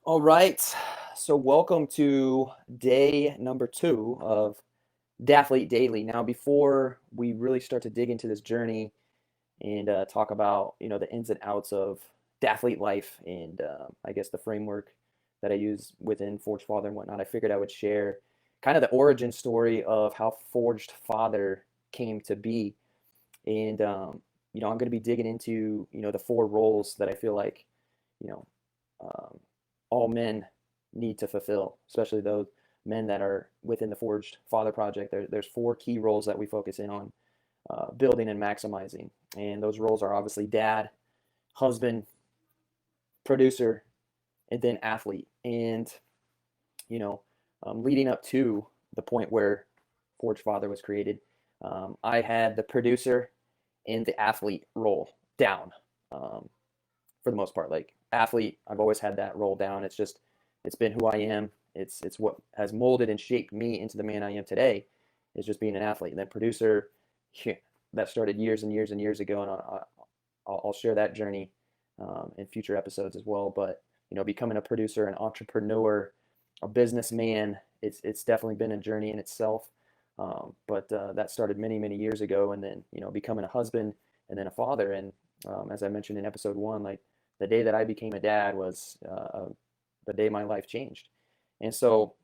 All right. So welcome to day number 2 of Dathlete Daily. Now, before we really start to dig into this journey and talk about the ins and outs of Dathlete life and I guess the framework that I use within Forged Father and whatnot, I figured I would share kind of the origin story of how Forged Father came to be. And I'm going to be digging into the 4 roles that I feel like you know um, all men need to fulfill, especially those men that are within the Forged Father Project. There's 4 key roles that we focus in on building and maximizing. And those roles are obviously dad, husband, producer, and then athlete. And, you know, leading up to the point where Forged Father was created, I had the producer and the athlete role down um, for the most part. Like athlete, I've always had that role down. It's been who I am. It's what has molded and shaped me into the man I am today. Is just being an athlete. And then producer, that started years and years and years ago, and I'll share that journey in future episodes as well. But becoming a producer, an entrepreneur, a businessman, it's definitely been a journey in itself. But that started many years ago, and then becoming a husband and then a father. And as I mentioned in episode 1, like the day that I became a dad was the day my life changed. And so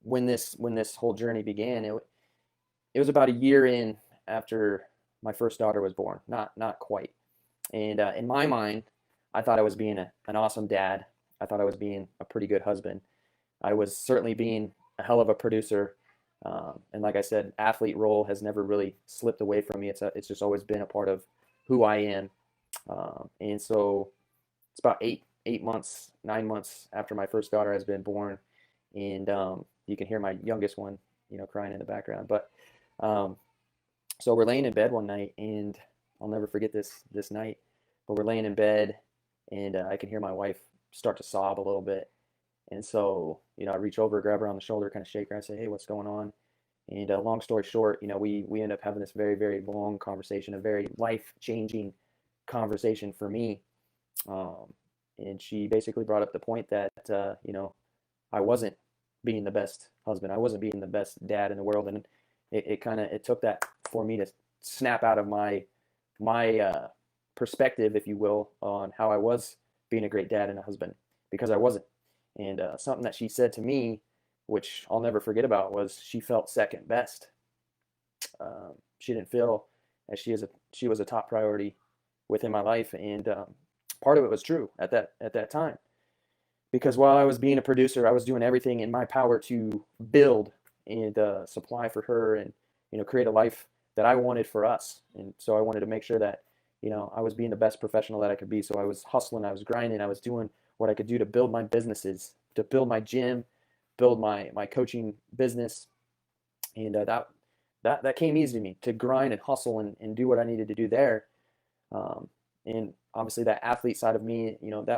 when this whole journey began, it was about a year in after my first daughter was born, not quite. And in my mind, I thought I was being an awesome dad. I thought I was being a pretty good husband. I was certainly being a hell of a producer. And like I said, athlete role has never really slipped away from me. It's just always been a part of who I am. And so it's about 8 months, 9 months after my first daughter has been born, and you can hear my youngest one, crying in the background. But um, so we're laying in bed one night, and I'll never forget this night. But we're laying in bed, and I can hear my wife start to sob a little bit. And so, I reach over, grab her on the shoulder, kind of shake her. I say, "Hey, what's going on?" And long story short, we end up having this very long conversation, a very life changing conversation for me. Um, and she basically brought up the point that I wasn't being the best husband, I wasn't being the best dad in the world, and it took that for me to snap out of my perspective, if you will, on how I was being a great dad and a husband, because I wasn't. And something that she said to me, which I'll never forget about, was she felt second best. She didn't feel as she was a top priority within my life, and part of it was true at that time. Because while I was being a producer, I was doing everything in my power to build and supply for her, and create a life that I wanted for us. And so I wanted to make sure that I was being the best professional that I could be. So I was hustling, I was grinding, I was doing what I could do to build my businesses, to build my gym, build my coaching business, and that came easy to me, to grind and hustle and do what I needed to do there. And obviously that athlete side of me,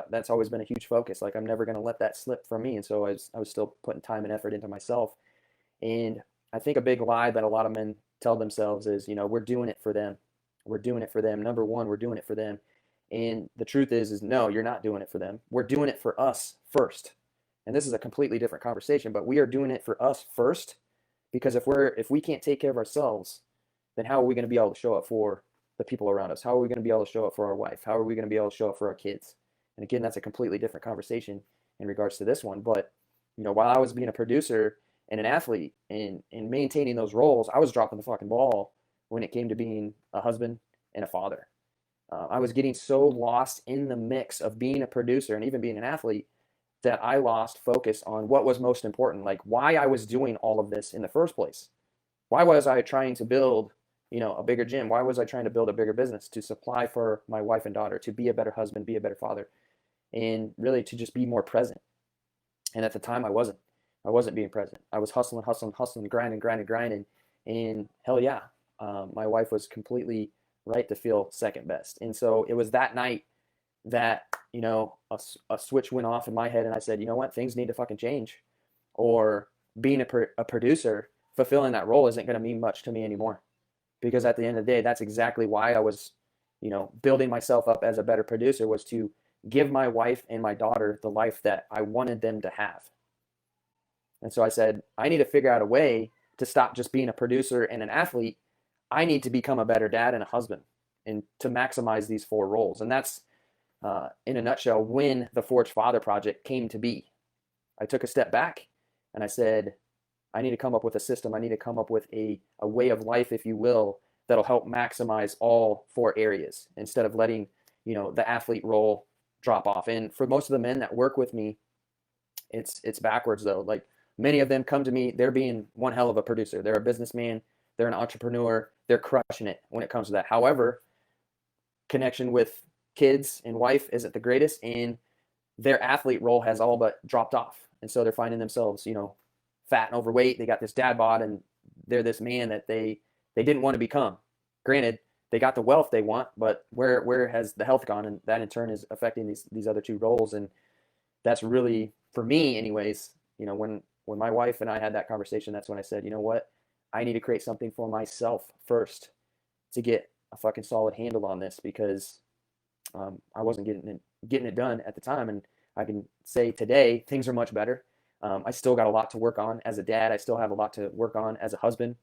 that's always been a huge focus. Like I'm never going to let that slip from me. And so I was still putting time and effort into myself. And I think a big lie that a lot of men tell themselves is, we're doing it for them. We're doing it for them. Number one, we're doing it for them. And the truth is no, you're not doing it for them. We're doing it for us first. And this is a completely different conversation, but we are doing it for us first, because if we can't take care of ourselves, then how are we going to be able to show up for the people around us? How are we going to be able to show up for our wife? How are we going to be able to show up for our kids? And again, that's a completely different conversation in regards to this one. But while I was being a producer and an athlete and maintaining those roles, I was dropping the fucking ball when it came to being a husband and a father. I was getting so lost in the mix of being a producer and even being an athlete that I lost focus on what was most important, like why I was doing all of this in the first place. Why was I trying to build, a bigger gym? Why was I trying to build a bigger business to supply for my wife and daughter, to be a better husband, be a better father, and really to just be more present? And at the time, I wasn't. I wasn't being present. I was hustling, grinding, and hell yeah, my wife was completely right to feel second best. And so it was that night that a switch went off in my head, and I said, you know what, things need to fucking change, or being a producer, fulfilling that role isn't going to mean much to me anymore. Because at the end of the day, that's exactly why I was building myself up as a better producer, was to give my wife and my daughter the life that I wanted them to have. And so I said, I need to figure out a way to stop just being a producer and an athlete. I need to become a better dad and a husband and to maximize these four roles. And that's, in a nutshell, when the Forged Father Project came to be. I took a step back and I said, I need to come up with a system. I need to come up with a way of life, if you will, that'll help maximize all four areas instead of letting, the athlete role drop off. And for most of the men that work with me, it's backwards though. Like many of them come to me, they're being one hell of a producer. They're a businessman, they're an entrepreneur, they're crushing it when it comes to that. However, connection with kids and wife isn't the greatest, and their athlete role has all but dropped off. And so they're finding themselves, fat and overweight. They got this dad bod, and they're this man that they didn't want to become. Granted, they got the wealth they want, but where has the health gone? And that in turn is affecting these other two roles. And that's really, for me anyways, when my wife and I had that conversation, that's when I said, you know what? I need to create something for myself first to get a fucking solid handle on this, because I wasn't getting it done at the time. And I can say today things are much better. I still got a lot to work on as a dad. I still have a lot to work on as a husband,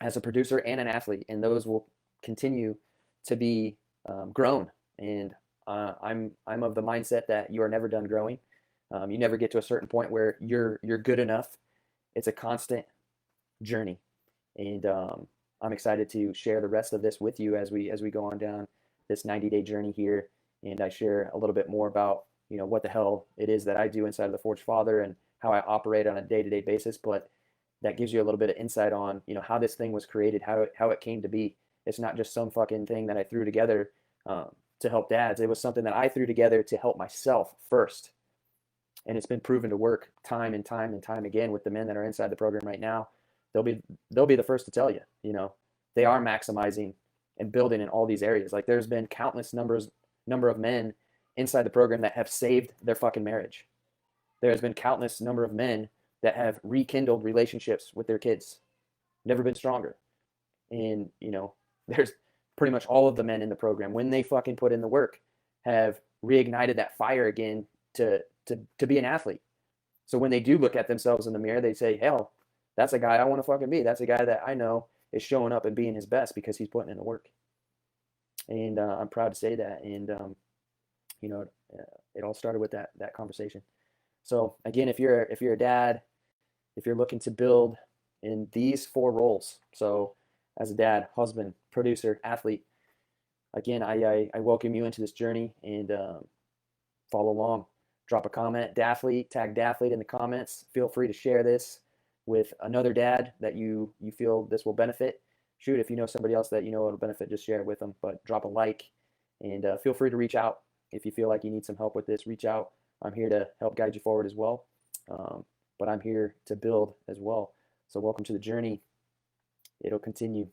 as a producer and an athlete, and those will continue to be grown. And I'm of the mindset that you are never done growing. You never get to a certain point where you're good enough. It's a constant journey, and I'm excited to share the rest of this with you as we go on down this 90-day journey here, and I share a little bit more about what the hell it is that I do inside of the Forged Father and how I operate on a day-to-day basis. But that gives you a little bit of insight on how this thing was created, how it came to be. It's not just some fucking thing that I threw together to help dads. It was something that I threw together to help myself first, and it's been proven to work time and time and time again with the men that are inside the program right now. They'll be the first to tell you, they are maximizing and building in all these areas. Like there's been countless number of men inside the program that have saved their fucking marriage. There's been countless number of men that have rekindled relationships with their kids, never been stronger. And there's pretty much all of the men in the program, when they fucking put in the work, have reignited that fire again to be an athlete. So when they do look at themselves in the mirror, they say, hell, that's a guy I want to fucking be. That's a guy that I know is showing up and being his best because he's putting in the work. And I'm proud to say that. And it all started with that conversation. So again, if you're a dad, if you're looking to build in these four roles, so as a dad, husband, producer, athlete, again, I welcome you into this journey, and follow along. Drop a comment, Dathlete, tag Dathlete in the comments. Feel free to share this with another dad that you feel this will benefit. Shoot, if you know somebody else that it'll benefit, just share it with them. But drop a like, and feel free to reach out if you feel like you need some help with this. Reach out. I'm here to help guide you forward as well, but I'm here to build as well. So welcome to the journey. It'll continue.